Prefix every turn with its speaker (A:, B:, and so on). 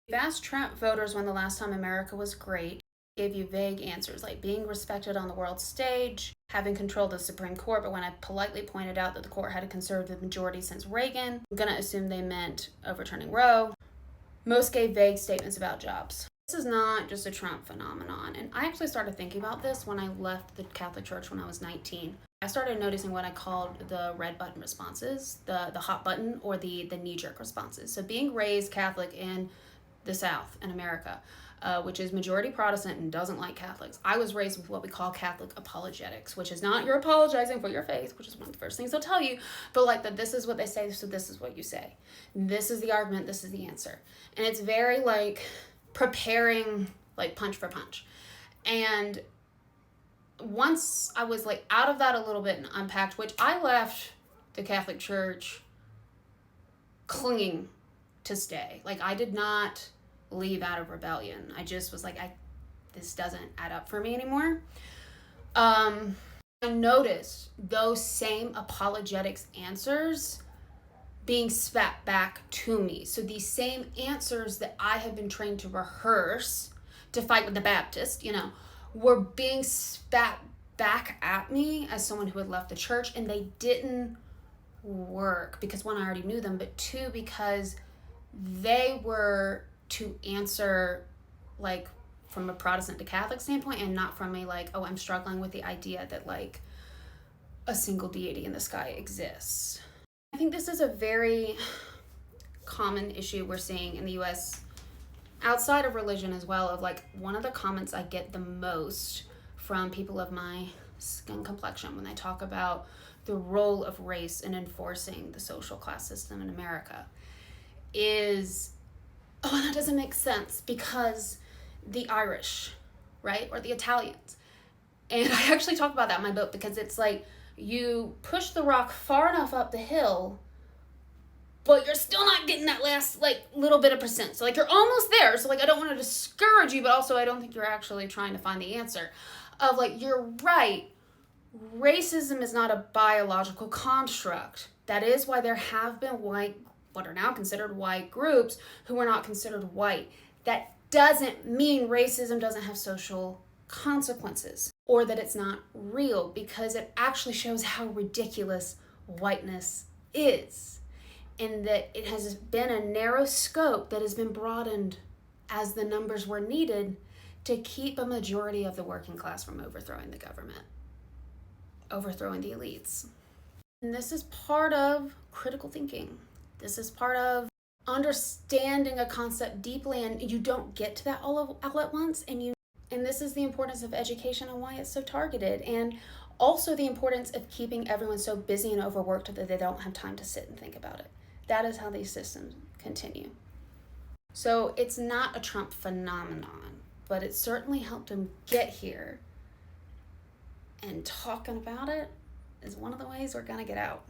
A: You've asked Trump voters when the last time America was great, gave you vague answers like being respected on the world stage, having controlled the Supreme Court, but when I politely pointed out that the court had a conservative majority since Reagan, I'm gonna assume they meant overturning Roe. Most gave vague statements about jobs. This is not just a Trump phenomenon, and I actually started thinking about this when I left the Catholic Church when I was 19. I started noticing what I called the red button responses, the hot button or the knee-jerk responses. So being raised Catholic in the South in America, which is majority Protestant and doesn't like Catholics. I was raised with what we call Catholic apologetics, which is not you're apologizing for your faith, which is one of the first things they'll tell you, but like that this is what they say, so this is what you say. This is the argument, this is the answer. And it's very like preparing like punch for punch. And once I was like out of that a little bit and unpacked, which I left the Catholic Church clinging to stay. Like I did not leave out of rebellion. I just was like, this doesn't add up for me anymore. I noticed those same apologetics answers being spat back to me. So these same answers that I had been trained to rehearse to fight with the Baptist, were being spat back at me as someone who had left the church, and they didn't work because one, I already knew them, but two, because they were to answer like from a Protestant to Catholic standpoint and not from a like, oh, I'm struggling with the idea that like a single deity in the sky exists. I think this is a very common issue we're seeing in the US outside of religion as well, of like one of the comments I get the most from people of my skin complexion when they talk about the role of race in enforcing the social class system in America is, oh, that doesn't make sense because the Irish, right? Or the Italians. And I actually talk about that in my book because it's like you push the rock far enough up the hill, but you're still not getting that last like little bit of percent. So like you're almost there. So like I don't want to discourage you, but also I don't think you're actually trying to find the answer of like, you're right. Racism is not a biological construct. That is why there have been what are now considered white groups who are not considered white. That doesn't mean racism doesn't have social consequences or that it's not real, because it actually shows how ridiculous whiteness is, and that it has been a narrow scope that has been broadened as the numbers were needed to keep a majority of the working class from overthrowing the government, overthrowing the elites. And this is part of critical thinking. This is part of understanding a concept deeply, and you don't get to that all at once. And this is the importance of education and why it's so targeted, and also the importance of keeping everyone so busy and overworked that they don't have time to sit and think about it. That is how these systems continue. So it's not a Trump phenomenon, but it certainly helped him get here. And talking about it is one of the ways we're gonna get out.